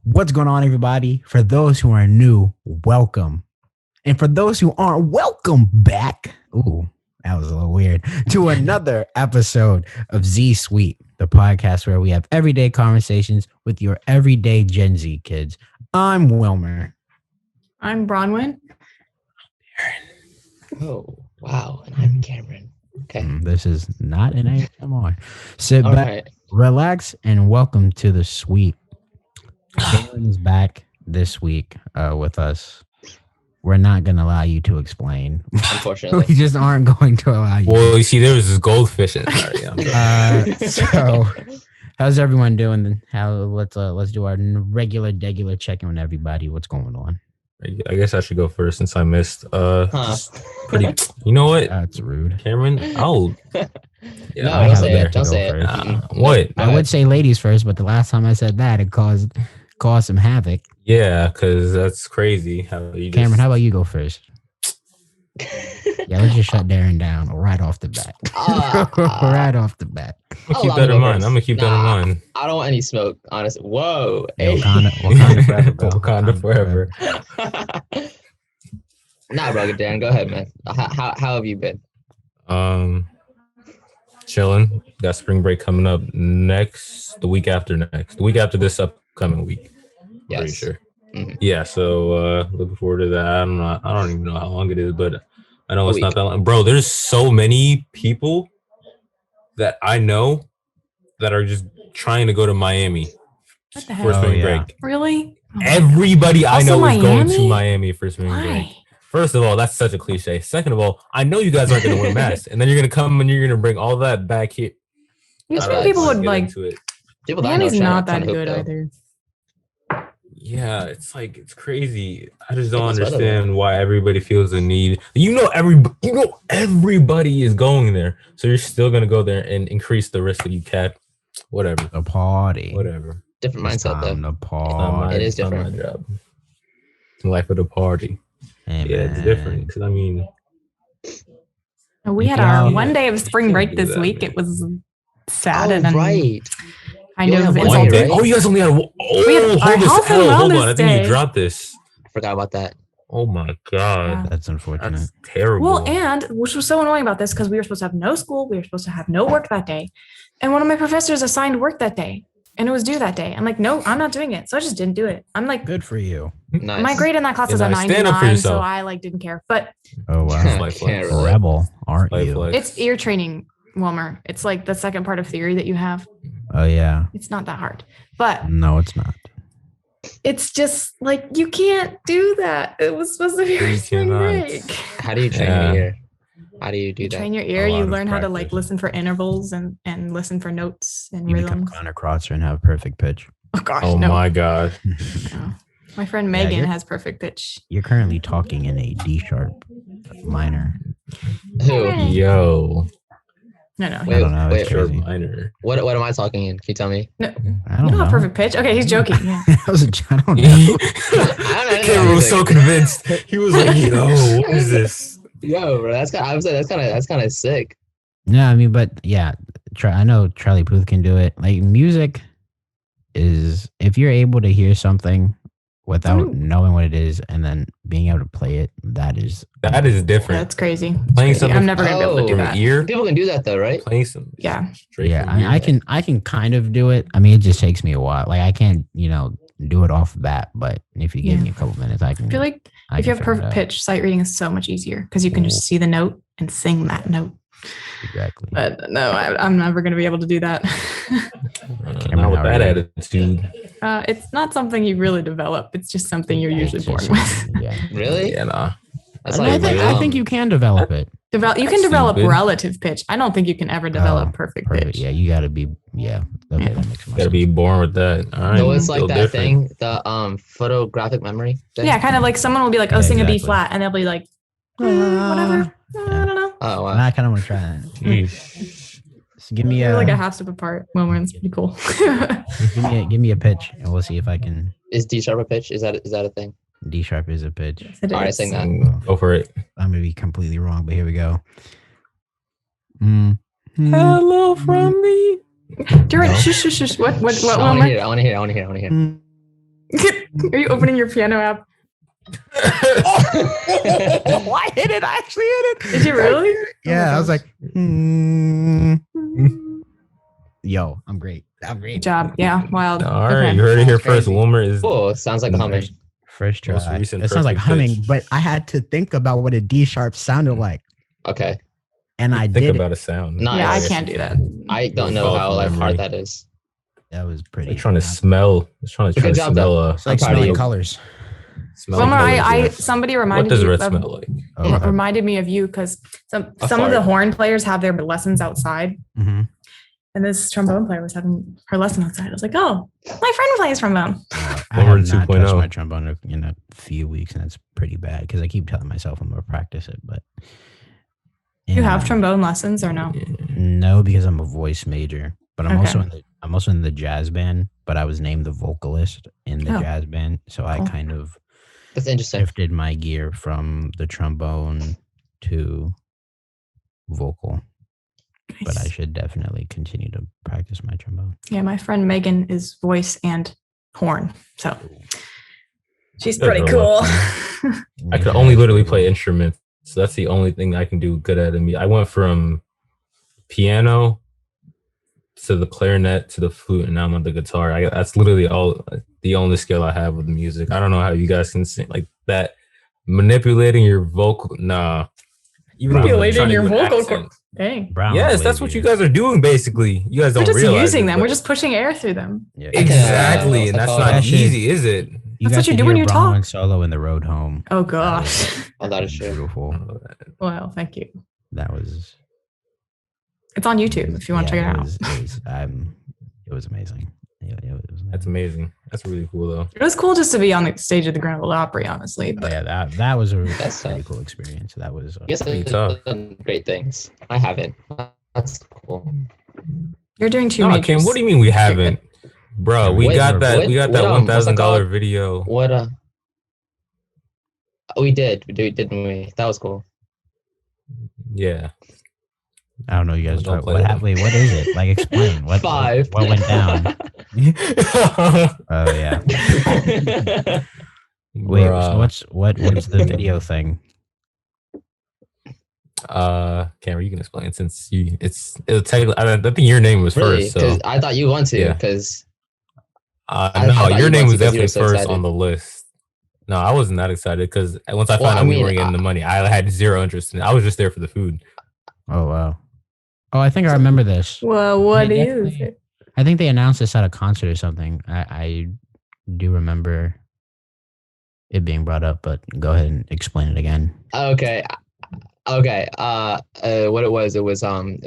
What's going on, everybody? For those who are new, welcome. And for those who aren't, welcome back. Ooh, that was a little weird. To another episode of Z Suite, the podcast where we have everyday conversations with your everyday Gen Z kids. I'm Wilmer. I'm Bronwyn. Darren. Oh, wow. And I'm Cameron. Okay. This is not an ASMR. Sit All back, right. relax, and welcome to the suite. Darren is back this week with us. We're not going to allow you to explain. Unfortunately. We just aren't going to allow you. Well, you see, there was this goldfish in there. So, how's everyone doing? Let's do our regular check-in with everybody. What's going on? I guess I should go first since I missed. Pretty. You know what, That's rude. Cameron? No, I don't have say there it. to Don't go say first. it. What? I would say ladies first, but the last time I said that, it caused some havoc. Yeah, because that's crazy. How you just... Cameron, how about you go first? Yeah, let's just shut Darren down right off the bat. Right off the bat. I'm gonna keep that in mind. I'm gonna keep that in mind. I don't want any smoke, honestly. Whoa. Hey, Wakanda forever, bro. Wakanda forever. Nah, bro, Darren, go ahead, man. How have you been? Chilling. Got spring break coming up the week after this upcoming week. Yes. Pretty sure. Mhm. Yeah, so looking forward to that. I don't even know how long it is, but I know it's not week. that long. Bro, there's so many people that I know that are just trying to go to Miami What the for heck? spring yeah. break. Really? Oh my Everybody I Also know is going to Miami? Miami for spring God. break. Why? First of all, that's such a cliche. Second of all, I know you guys aren't going to wear masks, and then you're going to come and you're going to bring all that back here. You I think don't know, people I don't would get like? into it. People that I know Miami's trying- not trying that to hoop, good though. either. Yeah, it's crazy. I just don't People's weather, understand why everybody feels the need. Everybody is going there, so you're still gonna go there and increase the risk that you catch. Whatever. The party. Whatever. Different It's mindset, time though. to party. It is It's not different. my job. It's the life of the party. Hey, Yeah, it's man. different. Because I mean, We had Yeah. our one day of spring Can't break do this that, week. man. It was sad Oh, and right. kind You only of have one one day, insulting. day. right? Oh, you guys only had. We had our health and Hold on. wellness I think day. you dropped this. I forgot about that. Oh my god, Yeah. That's unfortunate. that's terrible. Well, and which was so annoying about this because we were supposed to have no school, we were supposed to have no work that day, and one of my professors assigned work that day, and it was due that day. I'm like, no, I'm not doing it, so I just didn't do it. I'm like, Good for you. Nice. my grade in that class Yeah, is a nice. Stand up for 99, so yourself. I like didn't care. But Oh, wow. Life flex. Can't relate. Rebel, aren't Life you? flex. it's ear training, Wilmer. It's like the second part of theory that you have. Oh, yeah. It's not that hard, but No, it's not. it's just like you can't do that. It was supposed to be your You spring cannot. break. How do you train Yeah. your ear? How do you do You that? train your ear. A lot You of learn how to like practice. listen for intervals and listen for notes and You become rhythms. Connor Crotzer and have perfect pitch. Oh gosh, Oh no. my god. No. My friend Yeah, Megan you're- has perfect pitch. You're currently talking in a D sharp minor. Who? Yo. No, no. Wait, I don't know. It's wait, Sharp crazy. What? What am I talking in? Can you tell me? I You don't don't know. have perfect pitch. Okay, he's joking. Yeah. I don't know. I don't know Cameron was so anything. convinced. He was like, yo, what is this? Yo, bro, that's kind. I was like, that's kind of sick. No, I mean, but yeah, I know Charlie Puth can do it. Like, music is, if you're able to hear something without knowing what it is and then being able to play it, that is different. That's crazy. It's Playing crazy. something I'm never gonna be able to do from that. an ear. People can do that though, right? Playing some. Yeah. Straight yeah. from I ear. can kind of do it. I mean, it just takes me a while. Like, I can't, do it off the bat. But if you give Yeah. me a couple minutes, I can. I feel like I if you can have figure it perfect out. pitch, sight reading is so much easier because you can just see the note and sing that note. Exactly. But no, I'm never gonna be able to do that. Not with how that are you? attitude. It's not something you really develop. It's just something you're usually It's born just with. something, Yeah. Really? Yeah, nah. That's I like think you can develop it. You can That's develop stupid. relative pitch. I don't think you can ever develop Oh, perfect Perfect. pitch. Yeah, you got to be. Yeah. Okay, Yeah. that makes more Gotta sense. be born with that. All right. No, it's Still like that different. thing, the photographic memory thing. Yeah, kind of like someone will be like, "Oh, Yeah, sing a B exactly. flat," and they'll be like, "Whatever, I don't know." Oh wow. I kind of want to try that. Yeesh. So give me We're a like a half step apart. Wilmer's pretty cool. give me a pitch, and we'll see if I can. Is D sharp a pitch? Is that a thing? D sharp is a pitch. It All right, is. sing that. Go for it. I'm gonna be completely wrong, but here we go. Mm. Hello from me. Darren, No. shush, shush, shush. What, I want to Wilmer? hear. I want to hear. Mm. Are you opening your piano app? Oh, I hit it. I actually hit it. Did you really? Yeah, Oh I was gosh. like, yo, I'm great. I'm Good great. job. Yeah, wild. All right, Okay. you heard it here That's first. crazy. Wilmer is Cool. Sounds like the humming. First most try. recent It sounds like perfect humming, pitch. but I had to think about what a D sharp sounded like, Okay. and I Think did about it. a sound. Nice. Yeah, I Nice. can't do that. I don't know Follow how from like memory. hard that is. That was pretty. Like trying to smell. It's trying to Good job, smell. It's like I'm proud of smelling you. colors. Smell Wilmer, colors, yeah. somebody What reminded does me red of, smell like? Oh, okay. reminded me of you because some A of the fart. horn players have their lessons outside, Mhm. and this trombone player was having her lesson outside. I was like, oh, my friend plays trombone. I Wilmer have not 2.0. touched my trombone in a few weeks, and it's pretty bad because I keep telling myself I'm gonna practice it, but You have trombone lessons or no? No, because I'm a voice major, but I'm Okay. also in the jazz band. But I was named the vocalist in the Oh. jazz band, so I Cool. kind of That's interesting. shifted my gear from the trombone to vocal. But I Nice. should definitely continue to practice my trombone. Yeah, my friend Megan is voice and horn, so she's Good pretty for cool. I could only literally play instruments, so that's the only thing I can do good at. I went from piano to the clarinet to the flute, and now I'm on the guitar. That's literally the only skill I have with music. I don't know how you guys can sing like that. Manipulating your vocal, nah. Even when I'm Manipulating trying to your do an vocal accent. Dang. Brown Yes, has that's what you lazy guys are doing basically. You guys We're don't just realize using it, them. but- We're just pushing air through them. ears. exactly, Yeah, and that's that's not all. easy, is it? You That's got what you to do when hear you Bronwyn talk. solo in the road home. Oh gosh. Oh, that is true. Beautiful. Well, thank you. That was. It's on YouTube if you want to check it out. It was amazing. It was That's amazing. That's really cool though. It was cool just to be on the stage of the Grand Ole Opry, honestly. Oh, But yeah, that was a That's pretty tough. cool experience. That was You guys Pretty have tough. done great things. I haven't. That's cool. you're doing two No, majors. Kim, what do you mean we haven't? Bro, we Wait, got that. what- We got what, that what's that $1,000 called? video. What we did, didn't we? That was cool. Yeah. I don't know. You guys Don't talk. play What that. happened? What is it? Like, explain. What 5. What went down? Oh yeah. Wait. So Bruh. what's the video thing? Cameron, you can explain since it'll technically. I think your name was Really? first. So Because I thought you wanted to. Yeah. Because no, thought your you name wanted was to 'cause you were definitely so first excited. on the list. No, I wasn't that excited because once I Well, found I out we mean, weren't getting the money, I had zero interest in it. I was just there for the food. Oh wow. Oh, I think I remember this. Well, what They do you definitely- think? I think they announced this at a concert or something. I do remember it being brought up, but go ahead and explain it again. okay. What it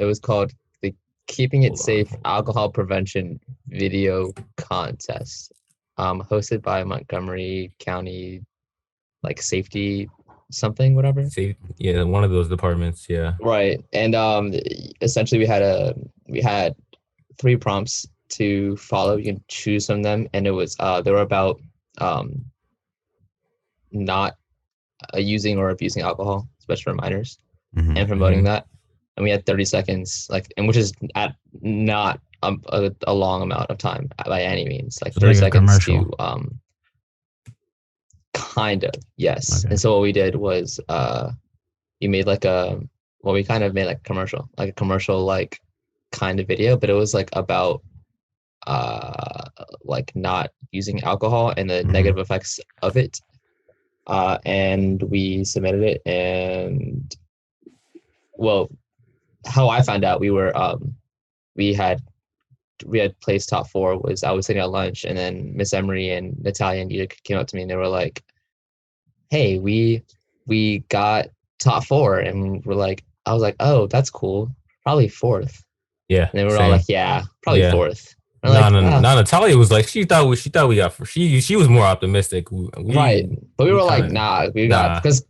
was called the Keeping It Hold on. Safe Alcohol Prevention Video Contest, hosted by Montgomery County, like safety something, whatever. Yeah, one of those departments. Yeah. Right. And essentially we had 3 prompts to follow. You can choose from them, and it was they were about not using or abusing alcohol, especially for minors, Mhm. and promoting that. And we had 30 seconds, and which is at not a long amount of time by any means, like So 30 like a seconds commercial. to kind of, yes. Okay. And so what we did was we made like we kind of made like a commercial like kind of video, but it was like about like not using alcohol and the Mhm. negative effects of it. And we submitted it, and well, how I found out we had placed top 4 was I was sitting at lunch, and then Miss Emery and Natalia and Nita came up to me and they were like, hey, we got top 4, and we're like, I was like, oh, that's cool, probably 4th. Yeah. And they were all same. like, yeah, probably Yeah. 4th. And I'm No, like, no, "Ah." no. Natalia was like, she thought we got. She was more optimistic. Right, but we were like, kinda- nah, we got because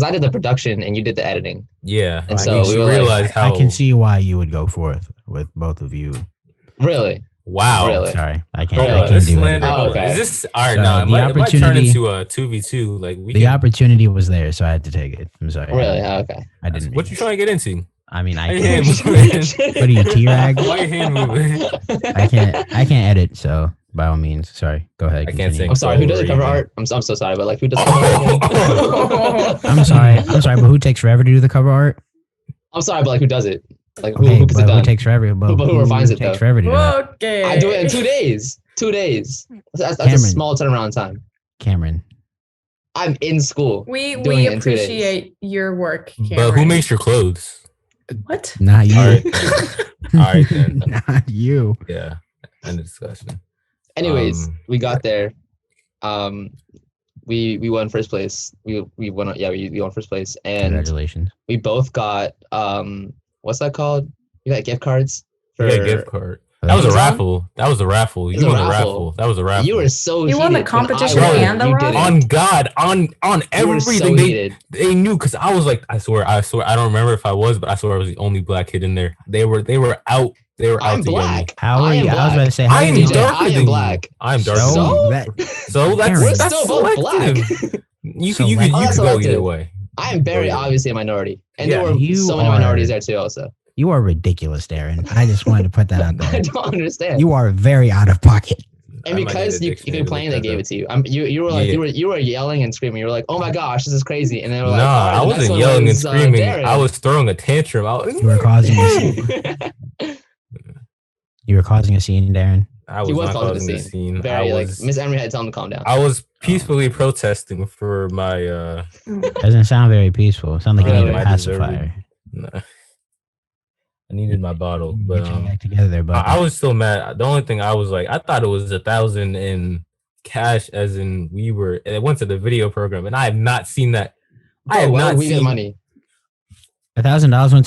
I did the production and you did the editing. Yeah. And I so mean, we she were like- realized how. I can see why you would go forth with both of you. Really, Wow. Really? Sorry, I can't. Really? I can't This do slander. it. Oh, okay. Is this all right? So Now it the might turn opportunity- into a 2v2. Like we The can, opportunity was there, so I had to take it. I'm sorry. really, okay. I didn't. What mean you it. trying to get into? I mean, I Why your can't. hand moving? What are you, T-Rag? Why your hand moving? I can't edit, so by all means. Sorry. Go ahead. I can't continue. sing. I'm sorry. Who does the cover Either. art? I'm so sorry, but like, who does cover art? I'm sorry, but who takes forever to do the cover art? I'm sorry, but like, who does it? Like, who Okay, gets it but done? who takes forever? But But who refines it, takes though? forever to do that? Okay. I do it in 2 days. 2 days. That's a Cameron. small turnaround time. Cameron. I'm in school. We doing it in 2 days. appreciate your work, Cameron. But who makes your clothes? what? Not you. All right, All right then. Not you. Yeah. End of discussion. Anyways, we got there. We won first place. We won. Yeah, we won first place, and Congratulations. we both got what's that called? You got gift cards for Yeah, gift card. That was a Amazon? raffle. That was a raffle. It You was a won the raffle. raffle. That was a raffle. You were so You won the heated when I competition won. and the You raffle? didn't. on God, on You were everything. so heated. They knew because I was like, I swear, I don't remember if I was, but I swear I was the only black kid in there. They were out. They were out I'm to get me. black. How I are am you? I was about to say, I how am are you? DJ, darker I am than black. you. I am darker So? than you. that, So that's We're that's still both selective. black. You So could black- go selective. either way. I am very Yeah. obviously a minority, and Yeah, there were you so many are- minorities there too. Also, you are ridiculous, Darren. I just wanted to put that out I there. don't understand. You are very out of pocket. And I might because need a you dictionary to complained, look they that gave up. it to you. You were like Yeah. you were yelling and screaming. You were like, "Oh my gosh, this is crazy!" And they were like, Nah, "All right, I the next wasn't one yelling and was, screaming. Darren." I was throwing a tantrum. You were causing a scene. You were causing a scene, Darren. I He was was not causing causing a a scene. scene. Very I like was Miss Emery had to tell him to calm down. I was peacefully protesting for my Doesn't sound very peaceful. It sounds like you Really? need a I deserve pacifier. Nah. I needed my bottle, Get but your back together there, bud. I was still mad. The only thing I was like, I thought it was 1,000 in cash, as in it went to the video program, and I have not seen that. I have why not would we get seen money. $1,000 went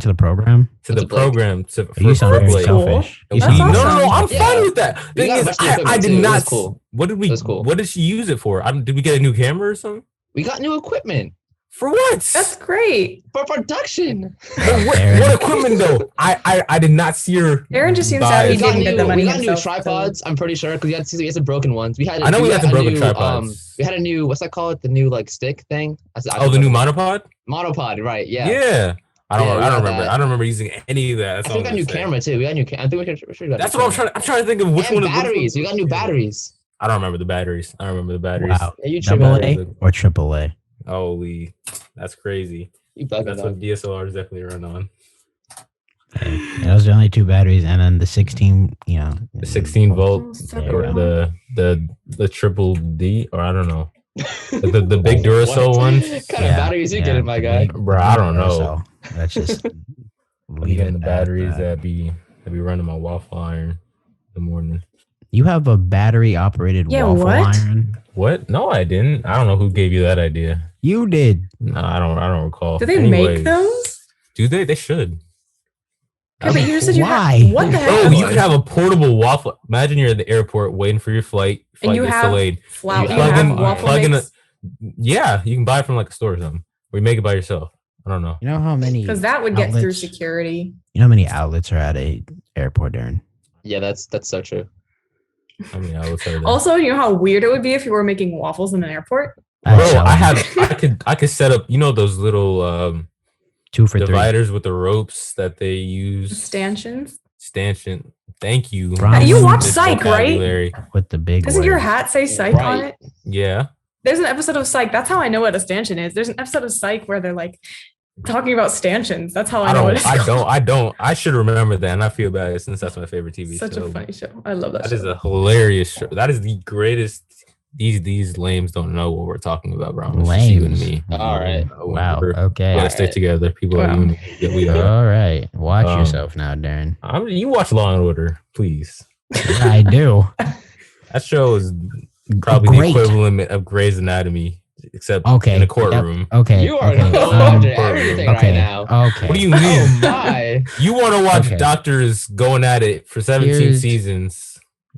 to the program. to the That's a Blake. program to You sound very That's cool. selfish. It was That's cool. No, awesome. I'm Yeah. fine with that. We Thing got a is, bunch of I equipment, did too. It not. was cool. What did we? It was cool. What did she use it for? Did we get a new camera or something? We got new equipment For what? That's great. for production. What equipment though? I did not see her. Aaron just seems buy sad it. he didn't get the money we got new himself. tripods. I'm pretty sure because we had some broken ones. We had. I know we had some broken new, tripods. We had a new what's that called? The new like stick thing. Oh, the new monopod. monopod, right? Yeah. Yeah. I don't. Yeah, we I don't got remember. that. I don't remember using any of that. That's I think we got a new camera too. We got new. I think we sure got. That's new what camera. I'm trying to think of. Which And one? batteries. We got new batteries. I don't remember the batteries. Wow. Yeah, you Double tripping. A or triple A? Holy, that's crazy. You bugging That's though. what DSLRs definitely run on. Yeah, those are only 2 batteries, and then the 16. The 16 volt, Yeah, or right. the triple D, or I don't know. The big Duracell What ones. kind of batteries you getting, my guy? Bro, I don't know. So that's just I'm leave getting it the at batteries that. that be running my waffle iron in the morning. You have a battery operated Yeah, waffle what? iron. What? No, I didn't. I don't know who gave you that idea. You did. No, I don't recall. Do they Anyways, make those? Do they? They should. Okay, but you just said you Why? had what the Oh, heck? you could have a portable waffle. Imagine you're at the airport waiting for your flight. And you gets have delayed. flour. You Plug have in- waffle plug in mix? Yeah, you can buy it from like a store or something. Or you make it by yourself. I don't know. You know how many? Because that would get through outlets- security. You know how many outlets are at a airport, Darren? Yeah, that's so true. I mean, I would say that. Also, you know how weird it would be if you were making waffles in an airport? Bro, Actually, I could set up, those little 2 for 3. dividers with the ropes that they use. Stanchions. Stanchion. Thank you. Problem You watch with Psych, right? vocabulary. With the big. Doesn't your words. hat say Psych on Right. it? Yeah. There's an episode of Psych. That's how I know what a stanchion is. There's an episode of Psych where they're like talking about stanchions. That's how I know what it's called. I don't. I should remember that, and I feel bad since that's my favorite TV Such show. a funny show. I love that That show. is a hilarious show. That is the greatest. These lames don't know what we're talking about, bro. It's just you and Lames. me. All right. Wow. We Okay. gotta stick together. People Wow. like you and me. Yeah, we are. All right. Watch Um, yourself now, Darren. You watch Law and Order, please. Yeah, I do. That show is probably Great. the equivalent of Grey's Anatomy, except Okay. in a courtroom. Okay. You are okay. no um, under everything right okay. now. Okay. What do you Oh mean? my! You want to watch Okay. doctors going at it for 17 Here's- seasons?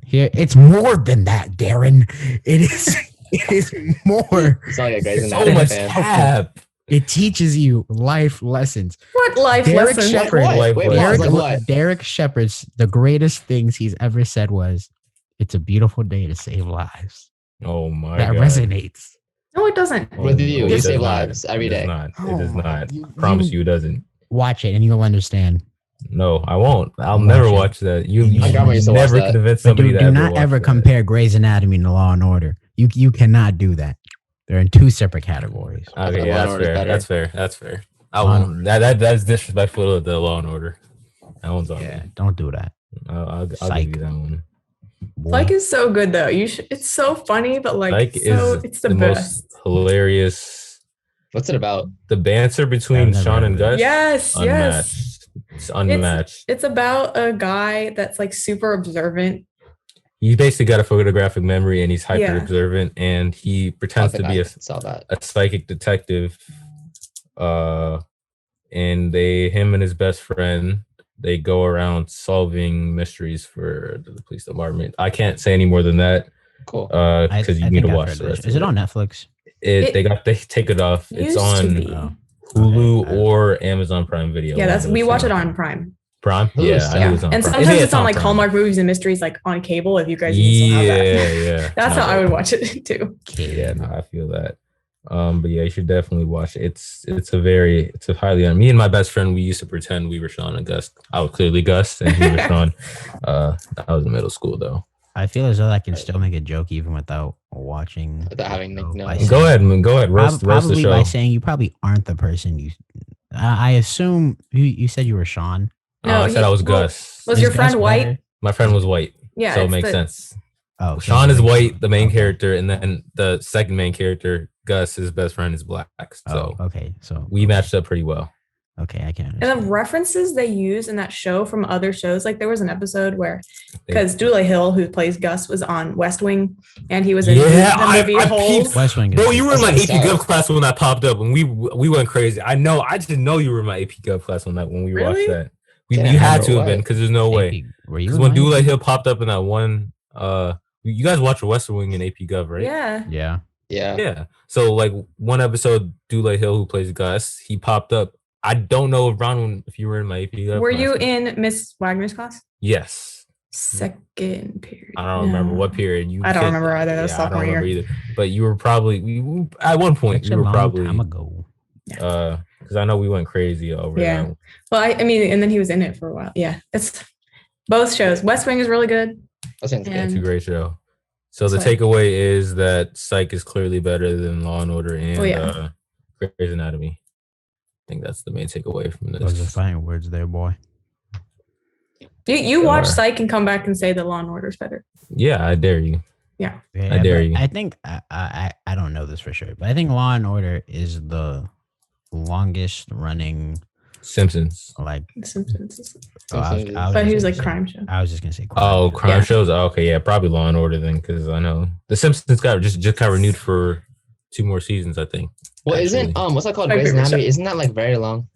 Here, it's more than that, Darren. It is. It is more. It's not like a Grey's So Anatomy much fan. tab. It teaches you life lessons. What life Derek lesson? Shepherd. What? Like Wait, what? pause, Derek, like what? Derek Shepherd's the greatest things he's ever said was, "It's a beautiful day to save lives." Oh my That god. resonates. No, it doesn't. With you, it you does save not. lives every It does day. not. Oh It does my- not. you- Promise you, it doesn't. Watch it and you'll understand. No, I won't. I'll Watch never it. watch that. You My grandma used to watch never that. convince But somebody do to not watch ever that. compare Grey's Anatomy to Law and Order. You cannot do that. They're in two separate categories. I Okay, thought yeah, Law and that's Order's fair. better. That's fair. That's fair. I Law and won't. That's disrespectful to the Law and Order. That one's on Yeah, me. don't do that. I'll give Psych. you that one. Boy. Psych is so good though. It's so funny, but like Psych is it's the the best. most hilarious. What's it about? The banter between I've never Sean heard and of it. Gus. Yes, Unmatched. yes. It's unmatched. It's about a guy that's like super observant. He's basically got a photographic memory and he's hyper Yeah. observant and he pretends to be a saw that. psychic detective. And him and his best friend, they go around solving mysteries for the police department. I can't say any more than that. Cool. Because you need to I've watch heard the this. rest. Is it on Netflix? They take it off. It's Used to on be. Oh. Hulu Okay. or Amazon Prime Video. Yeah, one of we those watch things. it on Prime. Prime. Hulu's Yeah, stuff. I Yeah, knew it was on and Prime. sometimes Yeah, it's on like Prime. Hallmark Movies and Mysteries, like on cable. If you guys even still have that, Yeah. that's No, how I would watch it too. Yeah, no, I feel that. But yeah, you should definitely watch it. It's a highly me and my best friend, we used to pretend we were Sean and Gus. I was clearly Gus and he was Sean. I was in middle school though. I feel as though I can still make a joke even without watching. Without having the show no- by Go saying- Go ahead, man. Go ahead. Roast the Probably show. by saying you probably aren't the person you. I assume you said you were Sean. No, I said I was well, Gus. Was Is your Gus friend white? better? My friend was white. Yeah, so it it's makes the- sense. Oh, so Sean you is like- white, the main okay. character, and then the second main character, Gus, his best friend, is black. So Oh, okay. So we matched up pretty well. okay, I can. And the understand. references they use in that show from other shows, like there was an episode where, They- because Dooley Hill, who plays Gus, was on West Wing, and he was in Yeah, the movie I Holes. peeped- West Wing. Bro, you were in my That's AP Gov solid. class when that popped up, and we went crazy. I didn't know you were in my AP Gov class when we Really? watched that. You Can't had remember to have what. been because there's no way. Were you Because in when mine? Dooley Hill popped up in that one, you guys watched West Wing in AP Gov, right? Yeah. Yeah. Yeah. Yeah. So like one episode, Dooley Hill, who plays Gus, he popped up. I don't know if you were in my AP Gov. Were class. you in Miss Wagner's class? Yes. Second period. I don't remember No. what period you. I don't said- remember either. That was I sophomore don't remember year. either. But you were probably at one point Such you a were long probably time ago. because I know we went crazy over Yeah. that. Well, I mean, and then he was in it for a while. Yeah, it's both shows. West Wing is really good. That sounds good. It's a And- great show. So the Psych. takeaway is that Psych is clearly better than Law and Order and Oh, yeah. Grey's Anatomy. I think that's the main takeaway from Those are this. fine words there, boy. You watch Sure. Psych and come back and say that Law and Order is better. Yeah, I dare you. Yeah, I dare but you. I think I don't know this for sure, but I think Law and Order is the longest running Simpsons. like. The Simpsons. is- But he was just like gonna crime say- show. I was just gonna say. Oh, show. crime Yeah. shows. Oh, okay, yeah, probably Law and Order then, because I know the Simpsons got just got renewed for 2 more seasons. I think. Well, isn't actually. what's that called? My Grey's favorite Anatomy? show. Isn't that like very long?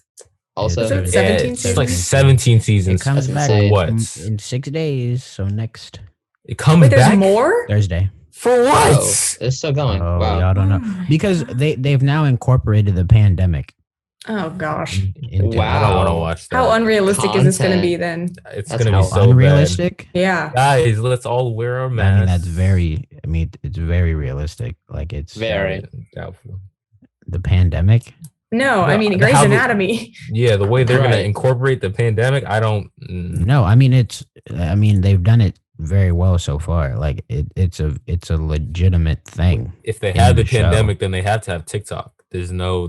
Also, Is it Yeah, 17 it's like seasons? 17 It seasons. comes That's back insane. What? in 6 days. So next It comes Wait, there's back more? Thursday. for oh, what? it's still going. Oh, Wow. y'all don't know because they've now incorporated the pandemic. Oh gosh. Into Wow. I don't want to watch that. How unrealistic is this going to be then? It's That's gonna how be so unrealistic. Yeah. bad. Guys, let's all wear our I masks. mean, that's very. I mean, it's very realistic. Like it's Very. Doubtful. the pandemic. No, I No, mean the- Grey's how the- Anatomy. Yeah, the way they're gonna Right. incorporate the pandemic, I don't. No, I mean it's. I mean they've done it very well so far. Like it's a legitimate thing. If they in had the the show. pandemic, then they have to have TikTok. There's no.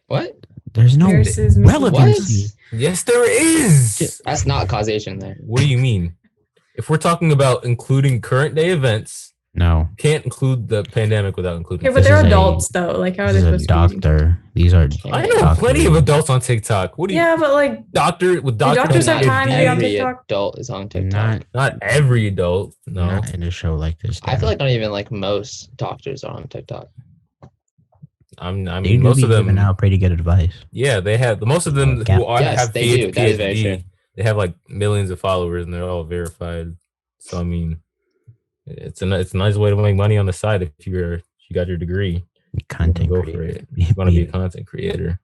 What? There's no Versus Mrs. relevancy. Yes, there is. That's not causation there. What do you mean? If we're talking about including current day events, No, can't include the pandemic without including. Yeah, but This they're is a- adults though. Like how are this they is a supposed to be? doctor. These are. I know doctor- plenty of adults on TikTok. What do you? Yeah, but like Doctor with Do doctor. doctors have PhD. time to be on Every TikTok? adult is on TikTok. Not Not every adult. No. not in a show like this. I feel like not even like most doctors are on TikTok. I they mean, do most be of them. giving out pretty good advice. Yeah, they have most of them Cap- who are Yes, have they PhD, do. That is very true. They have like millions of followers and they're all verified. So I mean, it's a nice way to make money on the side if you got your degree. Content Go for creator. it. You want to be a content creator?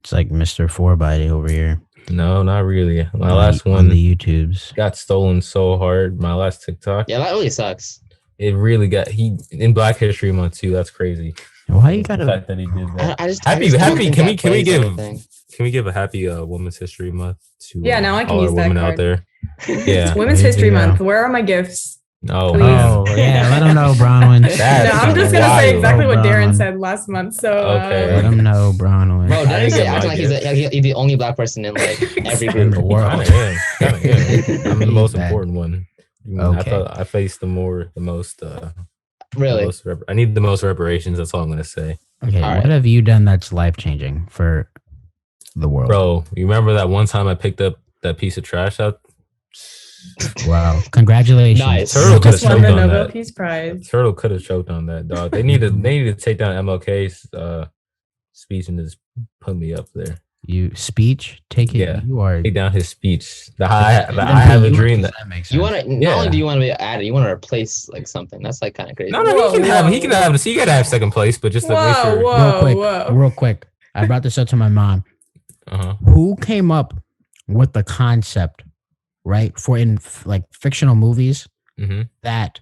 It's like Mr. 4Body over here. No, not really. My on last on one the YouTubes. got stolen so hard. My last TikTok, Yeah, that really sucks. it really got in Black History Month too. That's crazy. Why you The gotta? fact that he did that. I just Happy. don't think Can that we plays give anything. Can we give a happy Women's History Month to Yeah, now I can all use our that women card. out there? It's Yeah. Women's There you History go. Month. Where are my gifts? Oh Please. man. Oh yeah, let them know, Bronwyn. That's No, I'm just gonna wild. say exactly what Oh, Darren Bronwyn. said last month. So Okay. Let them know, Bronwyn. Bro, I Darren's didn't get acting my like he's the only black person in like every In group. the world. Kind of am. I'm the He's most bad. important one. Okay. I thought I faced the most. Really? I need the most reparations. That's all I'm gonna say, Okay, All what right. have you done that's life changing for the world? bro. You remember that one time I picked up that piece of trash out? Wow, congratulations. Nice. Turtle could have just won choked the on Nobel that. Peace Prize. Turtle could have choked on that, dog. They need to take down MLK's speech and just put me up there. You speech, take it. Yeah. You are. Take down his speech. I have a You- dream that. makes sense. You want to not Yeah. only do you want to be added, you want to replace like something. That's like kind of crazy. No, Whoa, he can have. whoa, He can have. He gotta have second place, but just to make Whoa, sure. whoa. real quick. I brought this up to my mom. Uh-huh. Who came up with the concept, right, for in like fictional movies Mm-hmm. that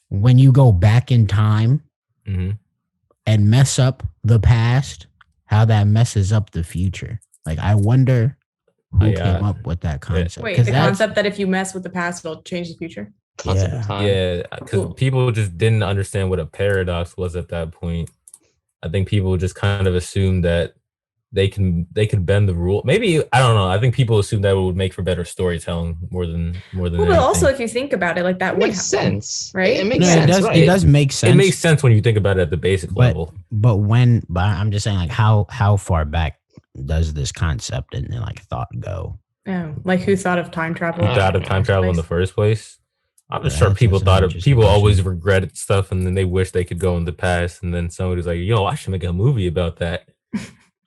when you go back in time Mm-hmm. and mess up the past, how that messes up the future? Like, I wonder who Yeah. came up with that concept. Wait, 'Cause the that's- concept that if you mess with the past, it'll change the future. Concept Yeah. of time. Yeah, because Cool. people just didn't understand what a paradox was at that point. I think people just kind of assumed that they could bend the rule. Maybe I don't know. I think people assumed that it would make for better storytelling more than Well, but anything. also if you think about it, like that It would makes happen. sense, right? It makes No, sense, it does. right? It does make sense. It makes sense when you think about it at the basic But- level. But I'm just saying, like, how far back does this concept and like thought go? Oh, like who thought of time travel? I Without a don't time travel in the first place. I'm just Yeah, sure people that's an thought of interesting people always question. regretted stuff and then they wish they could go in the past and then somebody's like, I should make a movie about that.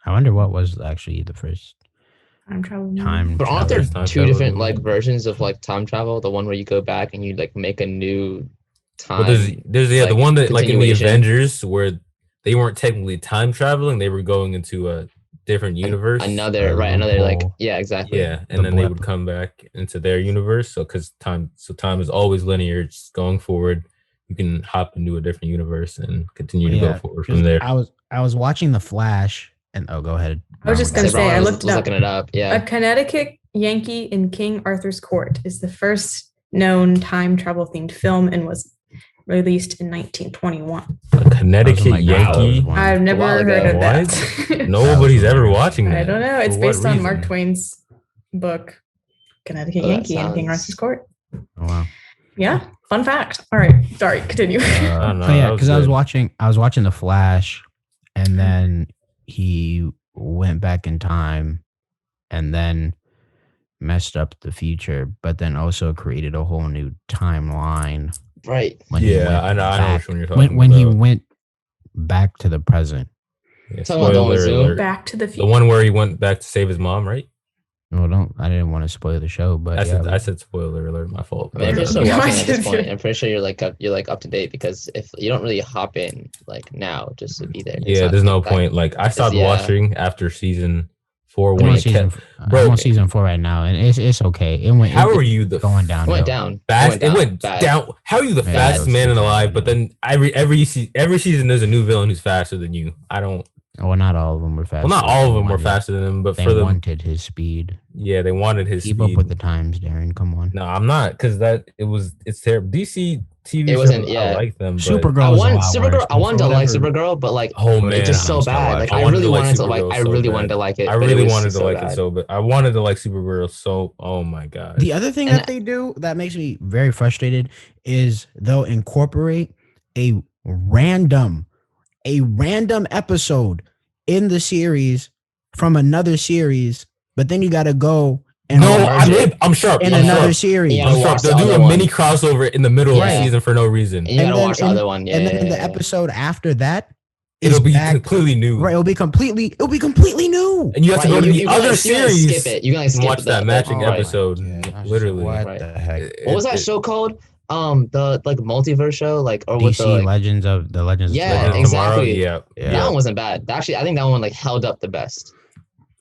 I wonder what was actually the first Time travel. time. But aren't there First time two travel different movie. like versions of like time travel? The one where you go back and you like make a new time. Well, there's the like, one that like in the continuation. Avengers where they weren't technically time traveling, they were going into a different universe. Another like loophole. yeah, exactly. Yeah, and The then they blip. would come back into their universe. So because time is always linear, it's going forward. You can hop into a different universe and continue to go forward from there. I was watching The Flash, and go ahead. I was just So gonna say, Brian I was looked it up. looking it up. A Yeah. Connecticut Yankee in King Arthur's Court is the first known time travel themed film and was released in 1921. A Connecticut Yankee. I've never while heard ago. of What? that. Nobody's ever watching that. I don't know. It's For what based on Mark reason? Twain's book, Connecticut Oh, that Yankee in King sounds- Arthur's Court. Oh, wow. Yeah, fun fact. All right, sorry, continue. I don't know, Oh yeah, that was because I was good. watching The Flash, and then he went back in time, and then messed up the future, but then also created a whole new timeline. Right. When he Yeah, went I know back- which one you're talking when he about. went back to the present. Yeah, Talking about the one with spoiler Zoom? alert. Back to the The future. one where he went back to save his mom, right? Well, I didn't want to spoil the show, but I said spoiler alert. My fault. I mean, if you're But, still Yeah. watching at this point, I'm pretty sure you're like up to date because if you don't really hop in like now just to be there. it's yeah, not there's no that- point. Like I stopped yeah. watching after season 4 I'm when on it season, kept. Bro, I'm on season 4 right now, and it's okay. It went. How it, are you the going It down? went down. fast? It went bad. down. How are you the Yeah, fastest that was man super alive? bad. But then every season there's a new villain who's faster than you. I don't. Well, not all of them were fast. Well, not all of them were faster than him, but They for them, wanted his speed. yeah, they wanted his Keep speed. up with the times, Darren. Come on. No, I'm not because it's terrible. DC TV It shows, wasn't- I yeah. like them. But Supergirl. I was a want lot Supergirl. worse, I wanted but to for like whatever- Supergirl, but like Oh man, it's just so I'm still bad. Like watching. I really like wanted to like. Supergirl I so really bad. wanted to like it. I but really was wanted just to like bad. it so bad. I wanted to like Supergirl so. Oh my god. The other thing And that they do that makes me very frustrated is they'll incorporate a random episode in the series from another series, but then you got to go and No, merge I'm sharp. in I'm another sharp. series. Yeah. I'm watch sharp. the They'll do other a one. mini crossover in the middle of Yeah. the season for no reason. And you gotta watch the other one. Yeah. And then yeah, the yeah. episode after that is It'll be back, completely new. right. It'll be completely new. And you have to Right, go to the you can, other like, series skip it. You can like and skip watch that the- matching right. episode. Literally. What Right. the heck? What was that show called? The like multiverse show, like or with DC the like, Legends of the Legends. Yeah, of Tomorrow. exactly. Yeah. Yeah. That one wasn't bad. Actually, I think that one like held up the best.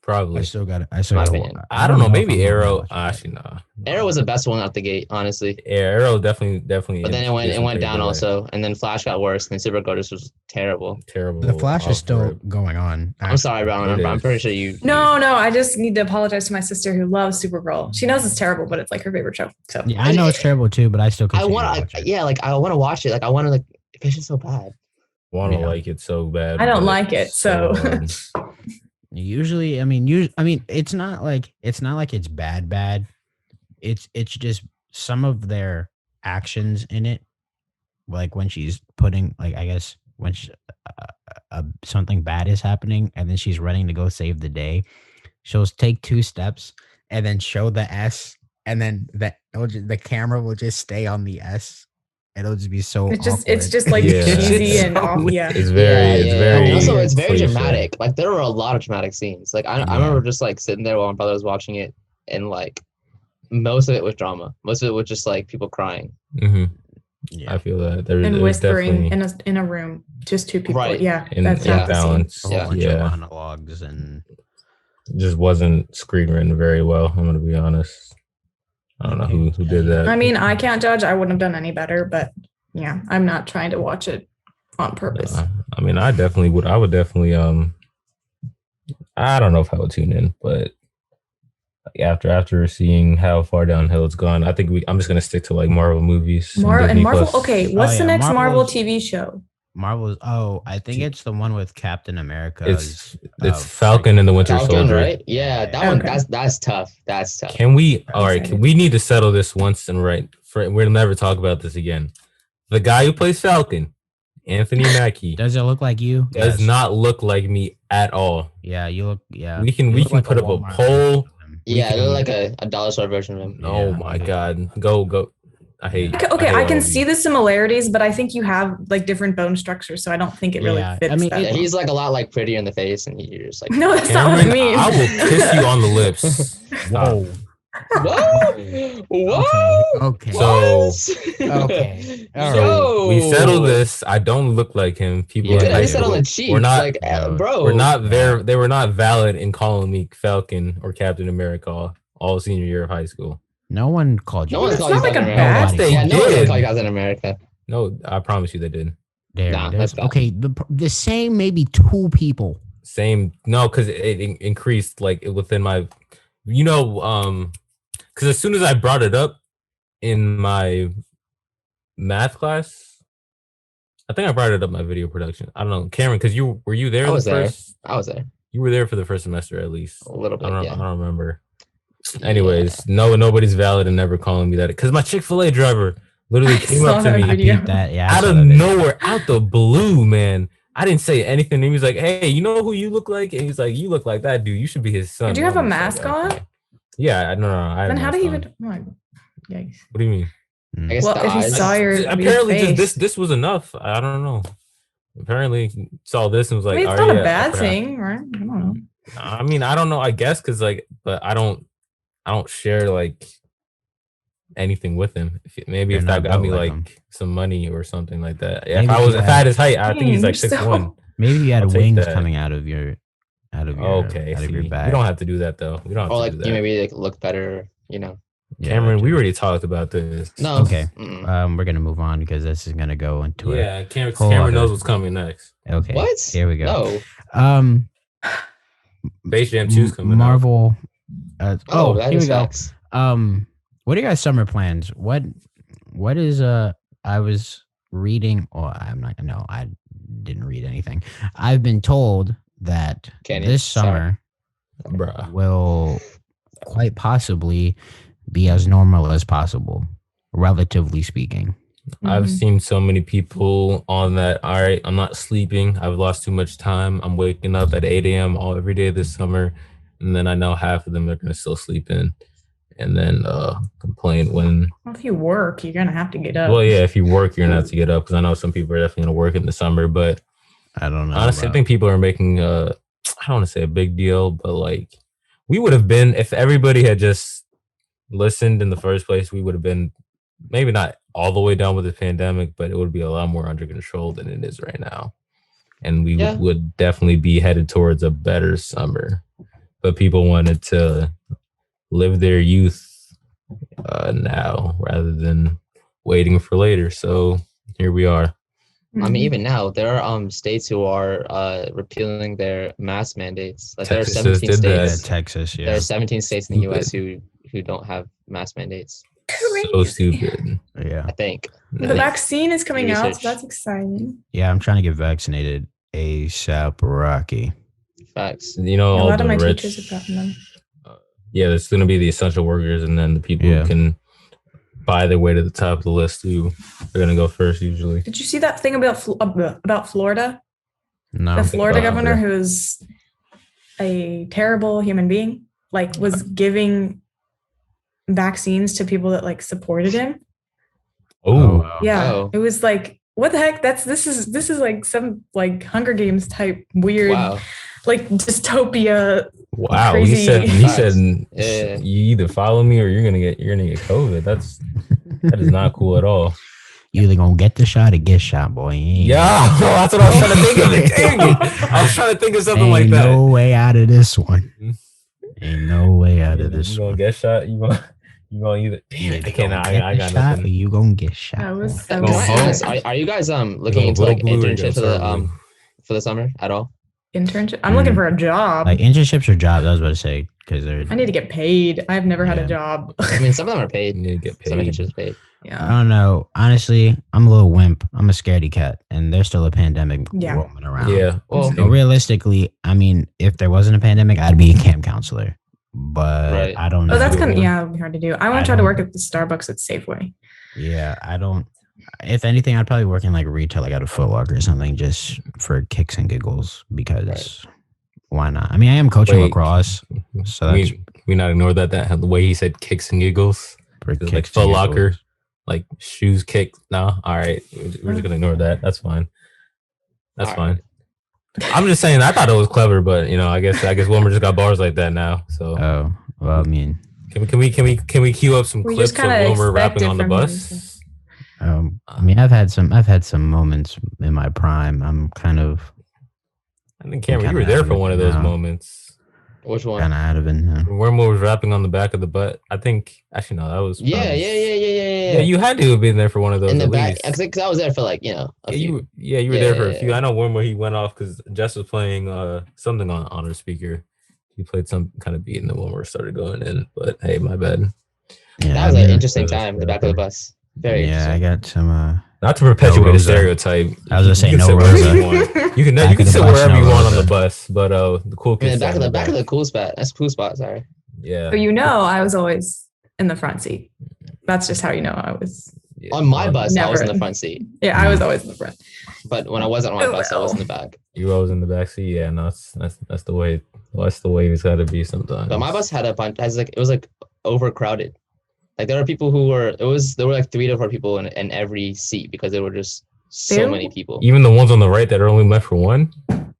Probably. I still got it. My opinion. I don't know. if Maybe I'm gonna Arrow. watch it. Actually, no. Arrow was the best one out the gate, honestly. Yeah, Arrow definitely. But then it introduced me went to a down good way. also, and then Flash got worse, and then Supergirl just was terrible. Terrible. The Flash is off still rip. going on. I'm sorry, Brown. It I'm is. pretty sure you. No, I just need to apologize to my sister who loves Supergirl. She knows it's terrible, but it's like her favorite show. So Yeah, I know it's terrible too, but I still I continue want. to watch it. Yeah, like I want to watch it. Like I want to like. It's just so bad. Want to Yeah. like it so bad. I don't but like it, so. hard. Usually, I mean, it's not like it's bad. It's just some of their actions in it, like when she's putting, like, I guess when something bad is happening and then she's running to go save the day, she'll take 2 steps and then show the S, and then the camera will just stay on the S. It'll just be so it's just awkward. like Yeah. cheesy It's and so off. weird. Yeah. It's very. It's very. And also, it's very cliche. dramatic. Like there were a lot of dramatic scenes. Like I Yeah. remember just like sitting there while my brother was watching it, and like most of it was drama. Most of it was just like people crying. Mm-hmm. Yeah. I feel that there's And whispering definitely in a room, just 2 people. Right. Yeah, in that's yeah. not the scene. balance. A whole bunch Yeah. of monologues and It just wasn't screenwritten very well. I'm gonna be honest. I don't know who did that. I mean, I can't judge. I wouldn't have done any better, but yeah, I'm not trying to watch it on purpose. I mean, I definitely would. I would definitely. I don't know if I would tune in, but after seeing how far downhill it's gone, I think I'm just gonna stick to like Marvel movies. Disney Marvel. Plus. Okay, what's the yeah, next Marvel Marvel's- TV show? Marvel's. Oh, I think it's the one with Captain America. It's Falcon and the Winter Falcon, Soldier. right? Yeah, that one. Okay. That's tough. That's tough. Can we? I'm All right, excited. we need to settle this once and right. We'll never talk about this again. The guy who plays Falcon, Anthony Mackie, Does it look like you? does Yes. not look like me at all. Yeah, you look. Yeah, We can You look like put up a Walmart poll. version of him. Yeah, can- they're like a dollar store version of him. Oh Yeah. my god, go! I hate. Okay, hate I all can of see you. the similarities, but I think you have like different bone structures, so I don't think it really Yeah, fits. I mean, that Yeah, well. he's like a lot like prettier in the face, and you're just like, No, that's not what I Cameron, mean. I will kiss you on the lips. Whoa. whoa, whoa. Okay. So- Okay. All right. Yo, We settled this. I don't look like him. People You in could at high least said on school the cheek. We're not. like, bro. We're not there. They were not valid in calling me Falcon or Captain America all senior year of high school. No one called you. No one's It's calling not you like a Captain bad America. thing. Yeah, no one's They gonna did. call you Captain America. No, I promise you they did. There, Nah, there's- that's bad. okay. The same maybe 2 people. Same. No, because it increased like within my, because as soon as I brought it up in my math class, I think I brought it up in my video production. I don't know, Cameron, because were you there? I was there. first? I was there You were there for the first semester at least. a little bit. I don't Yeah. remember. Anyways, nobody's valid and never calling me that because my Chick-fil-A driver literally I came saw up to that me video. Beat that. Yeah. I out saw of that video. nowhere, out the blue, man. I didn't say anything. He was like, "Hey, you know who you look like?" And he's like, "You look like that dude. You should be his son." Did you have a I'm just mask like, on? "Okay." Yeah, no. I had Then a how mask did he on. even? Oh my, yikes. What do you mean? I guess Well, the if he eyes. saw your Apparently, face. just this was enough. I don't know. Apparently, he saw this and was like, I mean, it's "Oh, not yeah, a bad perhaps." thing, right? I don't know. I mean, I don't know. I guess because but I don't share like anything with him. Maybe You're if that not got built me like like him. some money or something like that. Maybe If you I had his height, I think he's Dang, like you're 6'1". Maybe you had I'll take wings that. coming out of your Okay, out of see, your we back. don't have to do that though. We don't have Or to like do that. you maybe like look better, you know. Yeah, Cameron, we dude. already talked about this. No. Okay. Mm-mm. We're gonna move on because this is gonna go into Yeah, Cameron whole knows other- what's coming next. it. Okay. What? Here we go. No. Um, Space Jam 2's coming out. Marvel. Oh, that here is we go. facts. What are your guys' summer plans? What is I was reading, or I'm not. No, I didn't read anything. I've been told that Kenny, this sorry. summer Bruh. will quite possibly be as normal as possible, relatively speaking. I've Mhm. seen so many people on that. All right, I'm not sleeping. I've lost too much time. I'm waking up at 8 a.m. every day this summer. And then I know half of them are going to still sleep in and then complain when. Well, if you work, you're gonna have to get up. Well, yeah, if you work, you're going to have to get up because I know some people are definitely going to work in the summer. But I don't know. honestly, I about- think people are making, I don't want to say a big deal, but like we would have been, if everybody had just listened in the first place, we would have been maybe not all the way down with the pandemic, but it would be a lot more under control than it is right now. And we Yeah. would definitely be headed towards a better summer. but people wanted to live their youth now rather than waiting for later. So here we are. I mean, even now, there are states who are repealing their mask mandates. Like Texas there are 17 did that. states. Texas, There yeah. are 17 states in the U.S. Stupid. who don't have mask mandates. So stupid. Yeah. I think. The vaccine is coming out, so Research. that's exciting. Yeah, I'm trying to get vaccinated ASAP Rocky. Facts. You know, A all lot the of my rich. teachers have gotten them. Yeah, it's going to be the essential workers, and then the people Yeah. who can buy their way to the top of the list who are going to go first usually. Did you see that thing about Florida? No. The Florida About governor, Florida. who's a terrible human being, like was giving vaccines to people that like supported him. Oh, wow. Yeah, Oh. it was like, what the heck? This is like some like Hunger Games type weird, Wow. like dystopia. wow! Crazy. He said Yeah. you either follow me or you're gonna get COVID. That is not cool at all. You either gonna get the shot or get shot, boy. You ain't- Yeah, that's what I was trying to think of. It. Dang it! I was trying to think of something Ain't like that. no way out of this one. Mhm. Ain't no way out You of this gonna one. get shot? You gonna either? You Damn it! either I can't. gonna I get the got shot or nothing. you gonna get shot. That was boy. so Can I sad. ask, are you guys looking into like internships for the summer at all? Internship. I'm looking for a job. Like internships or jobs, I was about to say, because they're. I need to get paid. I've never had Yeah. a job. I mean, some of them are paid. You need to get Some paid. internships are paid. I Yeah. don't know. Honestly, I'm a little wimp. I'm a scaredy cat, and there's still a pandemic Yeah. roaming around. Yeah. Well, So realistically, I mean, if there wasn't a pandemic, I'd be a camp counselor. But Right. I don't know. Oh, that's good kind of one. yeah, it'd be hard to do. I want I to try to don't- work at the Starbucks at Safeway. Yeah, I don't. If anything, I'd probably work in like retail, like at a Foot Locker or something, just for kicks and giggles. Because why not? I mean, I am coaching Wait. lacrosse, so that's we not ignore that the way he said kicks and giggles. for Like kicks Foot and Locker, giggles. like shoes kick. No, all right, we're just gonna ignore that. That's fine. That's All fine. I'm just saying. I thought it was clever, but I guess Wilmer just got bars like that now. So Oh well, I mean, can we cue up some We clips just of kinda Wilmer expect rapping it on the from bus? I mean, I've had some moments in my prime. I'm kind of I think Cameron, you kinda were there out for of one it of those now. moments. Which one? kind of out of it now. When Wilmer was rapping on the back of the butt. I think actually no, that was Yeah. Yeah, you had to have been there for one of those In the at back, least. because I was there for like a Yeah, few. you were there for a Yeah. few. I know one where he went off because Jess was playing something on her speaker. He played some kind of beat and the one where it started going in. But hey, my bad. Yeah, That was I an mean, interesting that was time. The back of the bus. Very yeah, I interesting. got some. Not to perpetuate a Rosa. stereotype. I was gonna say You can no sit wherever Rosa. you want. You can Back of the sit bus, wherever no you want on Rosa. the bus, but the cool I mean, kids the sat in back of the cool spot. That's a cool spot. Sorry. Yeah. So I was always in the front seat. That's just how you know I was. Yeah. On my bus, I was in Never. the front seat. Yeah, I was always in the front. But when I wasn't on my Oh, bus, I was in well. the back. You were always in the back seat. Yeah, no, that's the way. That's the way it's got to be sometimes. But my bus had a bunch. It was like overcrowded. Like there were people who were. There were like 3 to 4 people in every seat because there were just so Ew. many people. Even the ones on the right that are only meant for one. Yeah, Aren't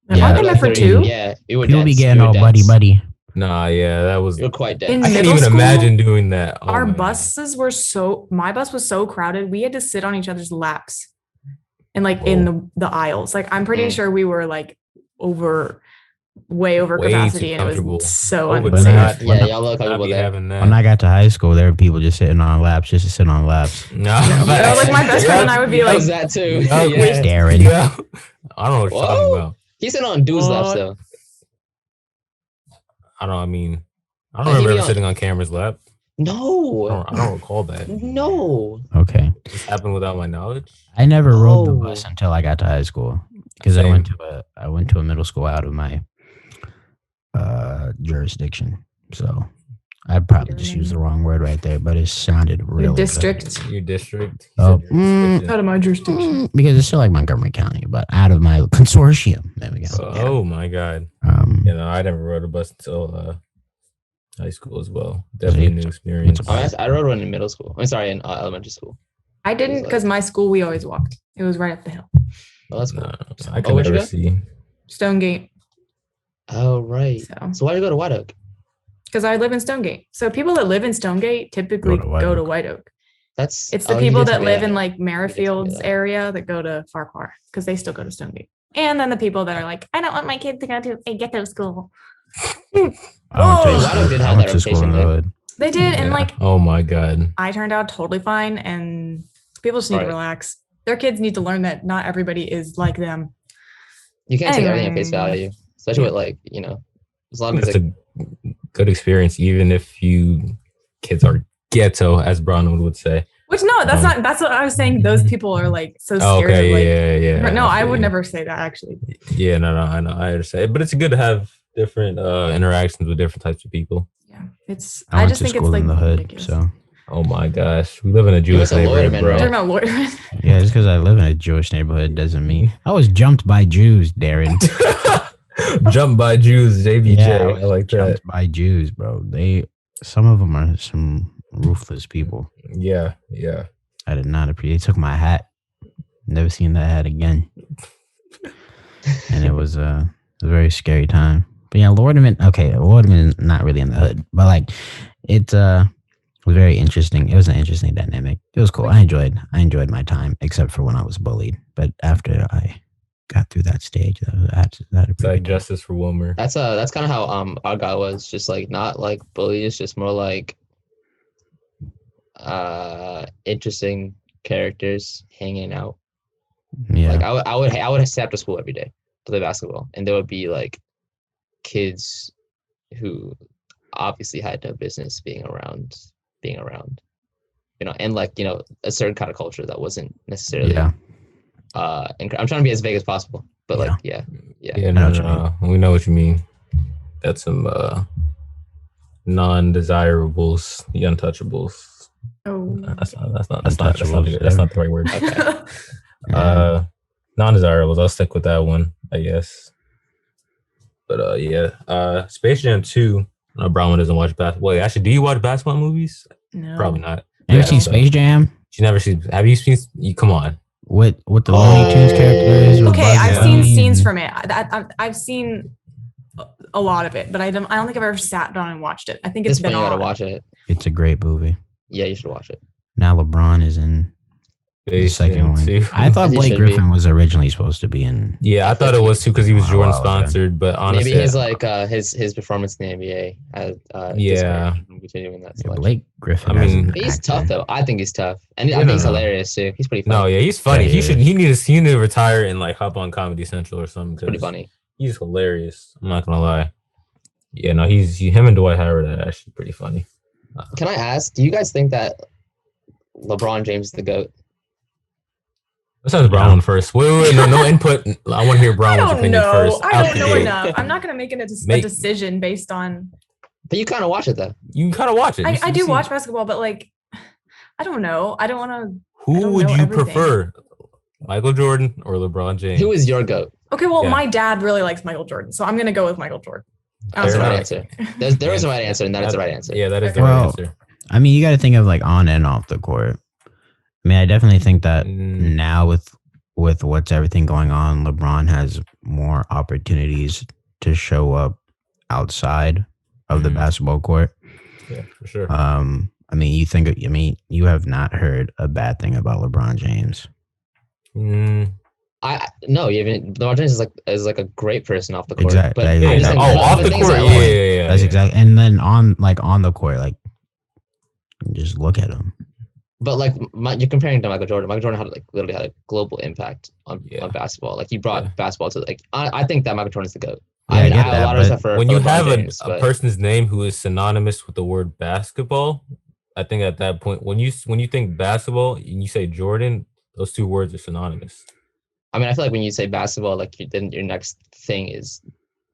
There they were meant for like 2? Yeah, you were People be dense. getting You were all dense. buddy. Nah, yeah, that was. You were quite dense. In I can't middle even school, imagine doing that. Oh Our my God. buses were my bus was so crowded. We had to sit on each other's laps and like Whoa. in the aisles. Like I'm pretty Mm. sure we were like way over Way too capacity, and it comfortable. was so Oh, but unsafe. not- Yeah, y'all look Not comfortable be there. having that. When I got to high school, there were people just sitting on laps, just to sit on laps. No, No, like my best friend and I would be That like, was that too. Oh, Yeah. Darren. Yeah. I don't know what you're talking Whoa. about. He said on dude's laps What? though. I don't Like, remember he be ever on- sitting on camera's lap. No. I don't recall that. No. Okay. This happened without my knowledge. I never rode the Oh. bus until I got to high school because I went to a middle school out of my jurisdiction. So I probably just used the wrong word right there, but it sounded really your good. district. Your district. Oh, Out of my jurisdiction. Because it's still like Montgomery County, but out of my consortium. There we go. Oh my God. I never rode a bus until high school as well. Definitely a new experience. I rode one in middle school. I'm sorry, in elementary school. I didn't because my school we always walked. It was right up the hill. Oh, that's cool. No, I could where'd you never go? see. Stonegate. Oh, right. So So why'd you go to White Oak? because I live in Stonegate. So people that live in Stonegate typically Go to White go to Oak. White Oak. That's It's the you people did tell that me live in like You did tell me Merrifield's that. area that go to Farquhar because they still go to Stonegate. And then the people that are like, I don't want my kid to go to a ghetto school. Waddle did have that reputation, in the though. hood. They did, and Yeah. like Oh my god. I turned out totally fine, and people just need to Right. relax. Their kids need to learn that not everybody is like them. You can't take everything at face Anyway. value, especially Yeah. with like there's a lot of these It's like a good experience, even if you kids are ghetto, as Bronwyn would say. Which no, that's not. That's what I was saying. Those people are like so Oh, scared of like. yeah. No, I would feel you. never say that actually. Yeah, no, I know, I understand, but it's good to have different interactions with different types of people. Yeah, it's. I I went just to think it's school like in the hood, ridiculous. so Oh my gosh, we live in a Jewish a neighborhood, Loiterman, bro. right? Talking about loitering. yeah, just because I live in a Jewish neighborhood doesn't mean I was jumped by Jews, Darren. Jump by Jews, JBJ. Yeah, I like that. Jumped by Jews, bro. Some of them are some ruthless people. Yeah. I did not appreciate. They took my hat. Never seen that hat again. And it was a very scary time. But yeah, Lorderman. Okay, Lorderman is not really in the hood, but like it was very interesting. It was an interesting dynamic. It was cool. I enjoyed my time, except for when I was bullied. But after I got through that stage, that It's like justice for Wilmer. that's kind of how our guy was, just like not like bullies, just more like interesting characters hanging out. Yeah. Like I would stay after school every day to play basketball, and there would be like kids who obviously had no business being around, and like a certain kind of culture that wasn't necessarily. Yeah. I'm trying to be as vague as possible, but like yeah. No, we know what you mean. That's some non-desirables, the untouchables. Oh. That's not Untouchables. the right word. Okay. Non-desirables. I'll stick with that one, I guess. But Space Jam 2. Brown doesn't watch basketball. Wait, actually, do you watch basketball movies? No. Probably not. Never seen Space Jam? You never seen? Have you seen? Come on. What the Looney Tunes characters? with Okay, Bugs I've Bunny seen scenes and- from it. I've seen a lot of it, but I don't think I've ever sat down and watched it. I think it's This point been you gotta on. watch it. It's a great movie. Yeah, you should watch it. Now LeBron is in the Space second Jam one. 2. I thought As he Blake should Griffin was originally supposed to be in. Yeah, I thought it was too because he was Wow, Jordan okay. sponsored, but honestly, Maybe his like his performance in the NBA has Yeah. continuing that Yeah, selection. Blake Griffin. I as mean, an He's actor. tough though. I think he's tough, and I Yeah, think he's no. hilarious too. He's pretty funny. no, yeah, he's funny. Yeah, He he should. is. He needs to retire and like hop on Comedy Central or something. It's pretty 'cause funny. He's hilarious. I'm not gonna lie. Yeah, no, him and Dwight Howard are actually pretty funny. Can I ask? Do you guys think that LeBron James is the GOAT? Let's have Brown one first. Wait, no input. I want to hear I Brown's don't opinion know. first. I out don't the know gate. enough. I'm not gonna make a Make- decision based on. But you kind of watch it though. You kind of watch it. I do watch basketball, but like, I don't know. I don't want to. I Who don't would know you everything. prefer, Michael Jordan or LeBron James? Who is your GOAT? Okay, well, Yeah. my dad really likes Michael Jordan, so I'm gonna go with Michael Jordan. That's the Fair right enough. answer. There is a right answer, and that is the right answer. Yeah, that is the Well, right answer. I mean, you got to think of like on and off the court. I mean, I definitely think that Mm, now with what's everything going on, LeBron has more opportunities to show up outside of the Mhm. basketball court. yeah, for sure. I mean, you have not heard a bad thing about LeBron James. Mm, No, even LeBron James is like a great person off the court. Exactly. But Yeah, I'm yeah. just saying, oh, off the things court. I Yeah, like- yeah. That's exactly. And then on the court, like, just look at him. But like you're comparing to Michael Jordan. Michael Jordan had like literally had a global impact on basketball. Like he brought Yeah. basketball to like I think that Michael Jordan's the GOAT. Yeah, I I mean, get I have that, a lot of but respect for When for you LeBron have James, a but person's name who is synonymous with the word basketball, I think at that point, when you think basketball and you say Jordan, those two words are synonymous. I mean, I feel like when you say basketball, like then your next thing is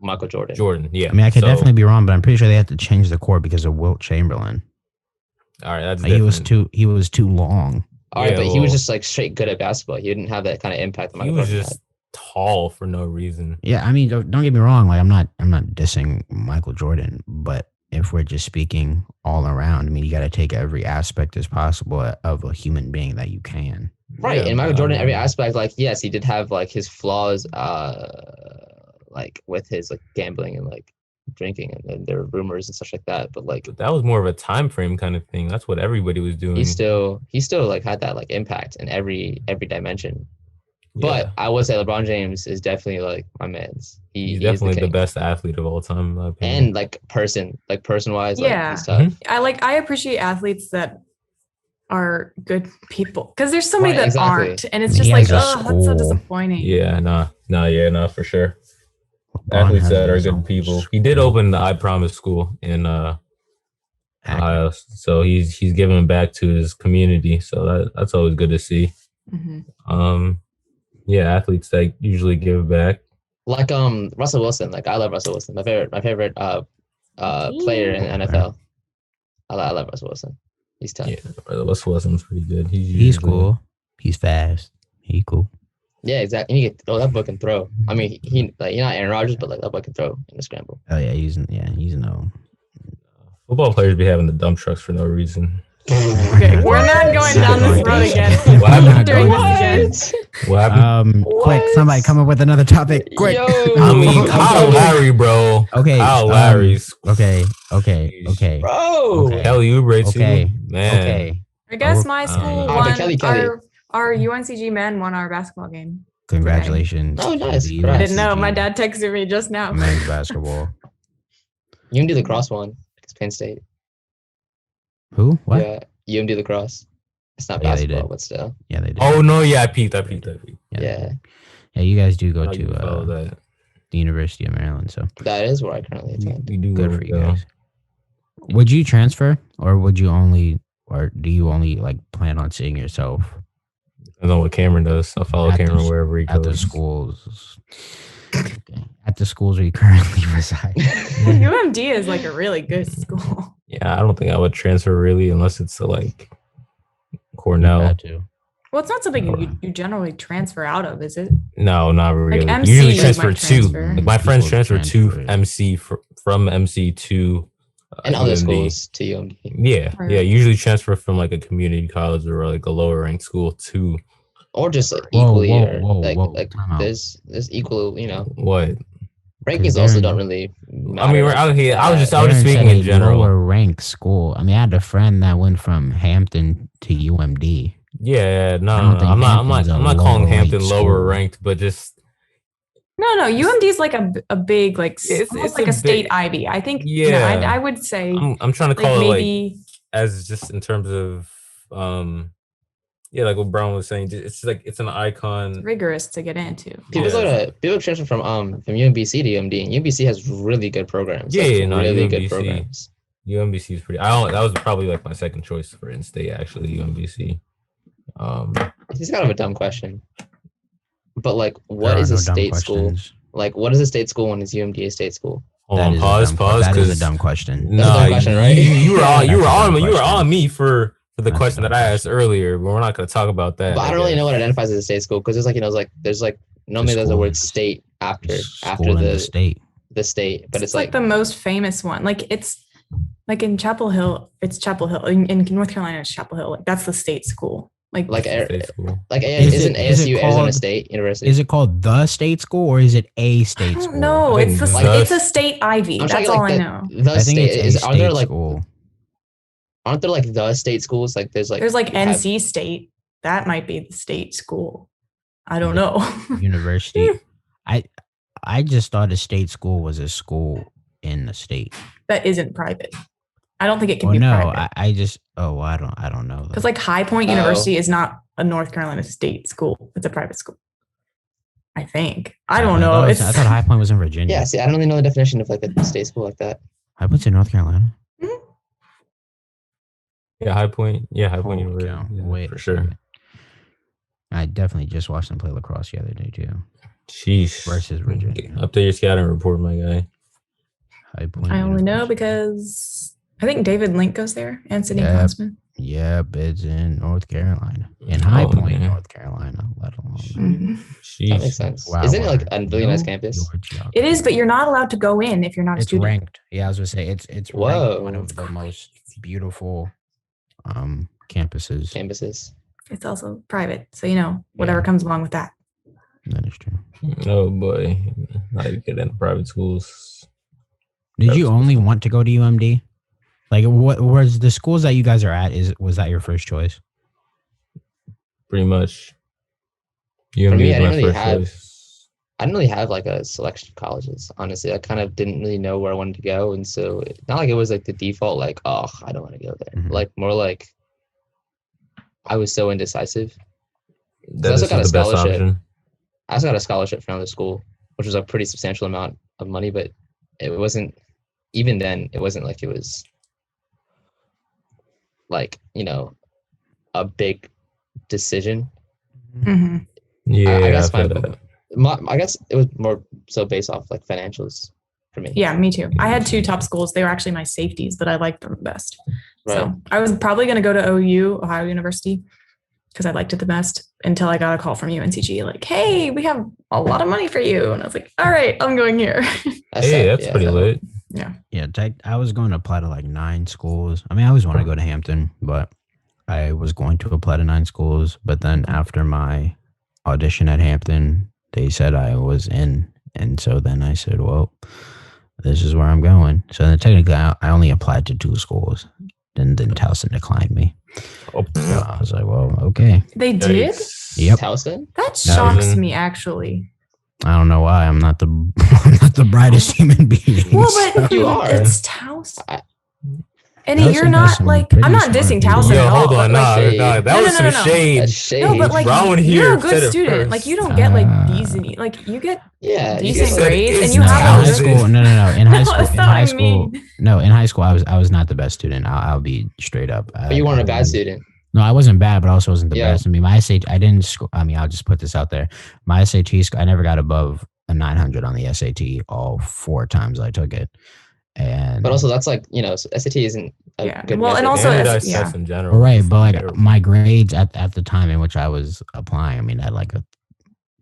Michael Jordan. Jordan, yeah. I mean, I could So, definitely be wrong, but I'm pretty sure they had to change the court because of Wilt Chamberlain. All right, that's Like, he was different. too long. All right, Yeah, but he was well- just like straight good at basketball. He didn't have that kind of impact that He Michael was Jordan just tall for no reason. Yeah, I mean, don't get me wrong. Like, I'm not dissing Michael Jordan, but if we're just speaking all around, I mean, you got to take every aspect as possible of a human being that you can. had. Right, Yeah, and Michael but I Jordan, every mean- aspect, like yes, he did have like his flaws, like with his like gambling and like drinking, and then there were rumors and such like that. But like But that was more of a time frame kind of thing. That's what everybody was doing. he still like had that like impact in every dimension. But Yeah. I would say LeBron James is definitely like my man's. He's He is definitely the king. best athlete of all time, in my opinion. And like person wise, like Yeah. he's tough. I appreciate athletes that are good people because there's so many Right, that exactly. aren't, and it's He just has like, a oh, that's so school. disappointing. Yeah, no, for sure. LeBron Athletes has that are his good own people. He did school. open the I Promise school in Akron. Ohio, so he's giving back to his community. So that's always good to see. Mhm. Yeah, athletes that usually give back. Like Russell Wilson. Like I love Russell Wilson. My favorite player in the NFL. I love Russell Wilson. He's tough. Yeah, Russell Wilson's pretty good. He's usually cool. He's fast. He cool. Yeah, exactly. And he can throw that boy can throw. I mean, he like you're not Aaron Rodgers, but like that boy can throw in the scramble. Oh yeah, he's no. Football players be having the dump trucks for no reason. Okay, we're not going down this road again. What happened? We're not doing this again. What happened? Quick, somebody come up with another topic. Quick. Yo. I mean, Kyle Lowry, bro. Okay. Kyle Lowry's. Okay. Bro. Okay. Kelly Oubre too. Okay. Man. Okay. I guess my school but won. Kelly. Our UNCG men won our basketball game. Congratulations. Oh, nice. to the Congrats. I didn't know. UNCG My dad texted me just now. men's basketball. UMD lacrosse one. It's Penn State. Who? What? Yeah, UMD lacrosse. It's not Yeah, they basketball, did. but still. Yeah, they did. Oh no, yeah, I peeped. Yeah, Yeah, you guys do go How you follow to that? the University of Maryland, so that is where I currently attend. We do good go for you go. guys. Would you transfer, or do you only like plan on seeing yourself I know what Cameron does. I'll follow At the Cameron s- wherever he at the goes. schools? Okay. At the schools where you currently reside. UMD is like a really good school. Yeah, I don't think I would transfer really unless it's to like You Cornell. had to. Well, it's not something you generally transfer out of, is it? No, not really. MC Usually you transfer might to. transfer. Like my friends People transfer to transfer. MC from MC to And other UMD. schools to UMD. Yeah, Right. yeah. Usually transfer from like a community college or like a lower ranked school to Or just like Whoa, equally, whoa, or whoa, like whoa, like time out. there's equal, what? rankings also Darren- don't really matter. I mean, we're out here. I was just Darren speaking said in a general. Lower ranked school. I mean, I had a friend that went from Hampton to UMD. Yeah, no, I don't think I'm Hampton's a not calling lower Hampton ranked lower school. ranked, but just No, UMD is like a big like It's almost a like a state big- Ivy. I think. Yeah. I would say I'm trying to like call it like maybe as just in terms of yeah, like what Brown was saying, it's like it's an icon. rigorous to get into. People transfer from UMBC to UMD, and UMBC has really good programs. Yeah, like, yeah, no, really UMBC. good programs. UMBC is pretty. That was probably like my second choice for in-state actually. UMBC. This is kind of a dumb question, but like, There what are is no a dumb state school? questions. Like, what is a state school when it's UMD a state school? Hold That on, is a pause, dumb- pause, That is a because dumb question. That's a dumb question, right? you were on That's a dumb you were question. on me for the That's a question dumb that I asked question. earlier, but we're not going to talk about that. But I don't really know what identifies as a state school because there's like there's like normally there's the school word in- state after School in the state. the state, but It's like the most famous one. Like it's like in Chapel Hill. It's Chapel Hill in North Carolina. It's Chapel Hill. Like that's the state school. Like State school. isn't is it ASU Arizona called- State University? Is it called the state school or is it a I state don't school? know. I It's think it's the- a state Ivy. I'm That's trying to all like I the, know. the I think state it's a is. state Aren't there like school. aren't there like the state schools? Like there's like There's like you have- NC State. That might be the state school. I don't know. University. I just thought a state school was a school in the state. That isn't private. I don't think it can Well, be no, private. I don't know. Because like High Point Oh. University is not a North Carolina state school. It's a private school. I think. I don't know. I thought High Point was in Virginia. Yeah, see, I don't really know the definition of like a state school like that. High Point's in North Carolina. Yeah, High Point. Yeah, High Point Holy University. cow. Yeah, Wait for a sure. second. I definitely just watched them play lacrosse the other day too. Sheesh. Versus Virginia. Update your scouting report, my guy. High Point. I only know University. because I think David Link goes there and Sydney Yep. Klausman. Yep, it's in North Carolina. In High Oh, Point, man. North Carolina, let alone. Mhm. That makes Sheesh. sense. Wow, Isn't it like wow. a really nice Know campus? your geography. It is, but you're not allowed to go in if you're not a It's student. ranked. Yeah, I was gonna say it's ranked Whoa. one of the most beautiful campuses. Campuses. It's also private, so you know whatever Yeah. comes along with that. That is true. Oh boy, how you get into private schools? Did you only want to go to UMD? Like, what was the schools that you guys are at? Was that your first choice? Pretty much. For me, was I my didn't really first have. choice. I didn't really have like a selection of colleges. Honestly, I kind of didn't really know where I wanted to go, and so not like it was like the default, like, oh, I don't want to go there. Mhm. Like more like I was so indecisive. That also this got is a the best scholarship. option. I also got a scholarship from another school, which was a pretty substantial amount of money, but it wasn't. Even then, it wasn't like it was like a big decision. hmm Yeah, I guess I feel that. I guess it was more so based off like financials for me. Yeah, me too. I had two top schools. They were actually my safeties, but I liked them the best. Right. So I was probably going to go to OU, Ohio University, because I liked it the best until I got a call from UNCG like, hey, we have a lot of money for you. And I was like, all right, I'm going here. Hey, that's pretty lit. Yeah, I was going to apply to like 9 schools. I mean, I always want to go to Hampton, but I was going to apply to 9 schools. But then after my audition at Hampton, they said I was in. And so then I said, well, this is where I'm going. So then technically, I only applied to 2 schools. Then Towson declined me. Oh, So I was like, well, okay. They did? Yep. Towson? That shocks me, actually. I don't know why. I'm not the I'm not the brightest human being. Well, so. but You are. It's Towson. And Towson you're has not some like, pretty I'm not smart dissing people. Towson Yo, at all. hold on, but, like, shade. that No, was no, some no, no. shade. That's shade. No, but like Round you're here a good said it student. first. Like you don't get like decent, like you get Yeah, you decent get, like, grades, and it's you No, in have high a Towson. school. No. In high No, school. that's In not high what I school. mean. No, in high school, I was not the best student. I'll be straight up. But you weren't a bad student. No, I wasn't bad, but I also wasn't the Yeah. best. I mean, my SAT, I didn't score. I mean, I'll just put this out there. My SAT score, I never got above a 900 on the SAT all 4 times I took it. And But also, that's like SAT isn't a Yeah. good Well, and measure. also Standardized yeah. tests in general. right, but like Terrible. my grades at the time in which I was applying, I mean, I had like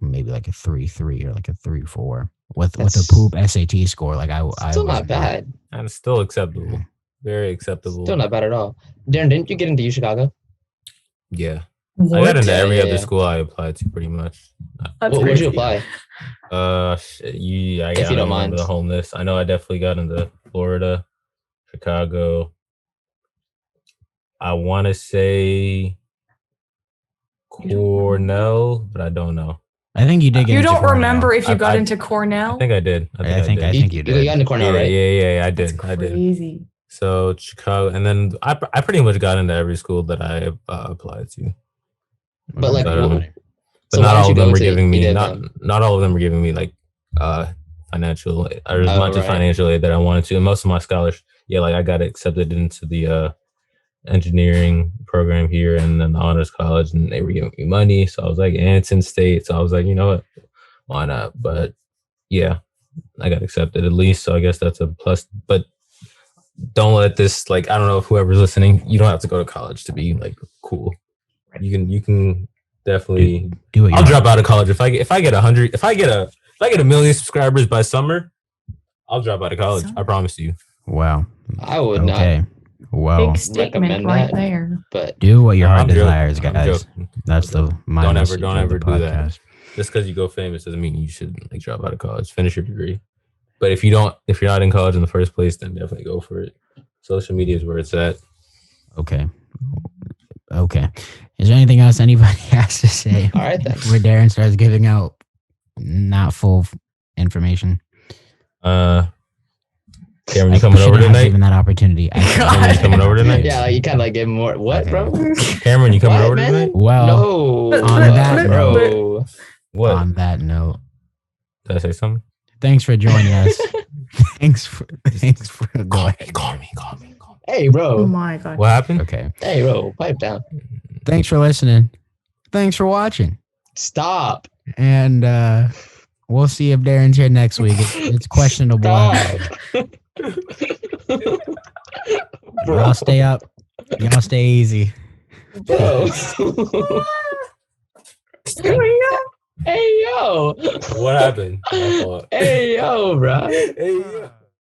maybe like a 3.3 or like a 3.4 with a That's poop SAT score. Like I still was not bad. And it's still acceptable. Very acceptable. Still not bad at all. Darren, didn't you get into U Chicago? Yeah. What? I got into Yeah, every yeah, other yeah. school I applied to pretty much. That's Where'd you crazy. apply? I If you don't don't mind. remember the whole list. I know I definitely got into Florida, Chicago. I want to say Cornell, but I don't know. I think you did get You into don't Cornell. remember if you got I- into Cornell? I think I did. I think you You did. got into Cornell, right? Yeah, I That's did. I did. crazy. So Chicago, and then I pretty much got into every school that I applied to. But like, I don't know. so But not why all didn't of you them go were to giving me either of not them? not all of them were giving me like financial or as Oh, much as right. financial aid that I wanted to. And most of my scholars, like I got accepted into the engineering program here and then the honors college, and they were giving me money. So I was like, Anson State. So I was like, you know what, why not? But yeah, I got accepted at least. So I guess that's a plus. But don't let this, like, I don't know if whoever's listening, you don't have to go to college to be like cool. You can definitely Do it. I'll drop out of college if I get 100 if I get a million subscribers by summer, I'll drop out of college. I promise you. Wow. I would Okay. Well, Big statement recommend right that. there. But do what your heart I'm joking. desires, I'm guys. joking. That's my Don't message don't of the ever do that. podcast. Just because you go famous doesn't mean you should like drop out of college. Finish your degree. But if you're not in college in the first place, then definitely go for it. Social media is where it's at. Okay. Is there anything else anybody has to say? all right then. Where Darren starts giving out not full information. Cameron, you I coming over shouldn't have tonight? given that opportunity. Cameron, you coming over tonight? Yeah, like you kind of like give more. What, Okay. bro? Cameron, you coming What, over man? tonight? Well, No. on that bro. What? on that note, Did I say something? thanks for joining us. thanks for go ahead. Call me. Hey, Oh bro. my god. What happened? Okay. Hey, bro. Pipe down. Thanks for listening. Thanks for watching. Stop. And we'll see if Darren's here next week. It's questionable. Stop. Y'all stay up. Y'all stay easy. Bro. Hey, yo. What happened? My fault. Hey, yo, bro. Hey, yeah.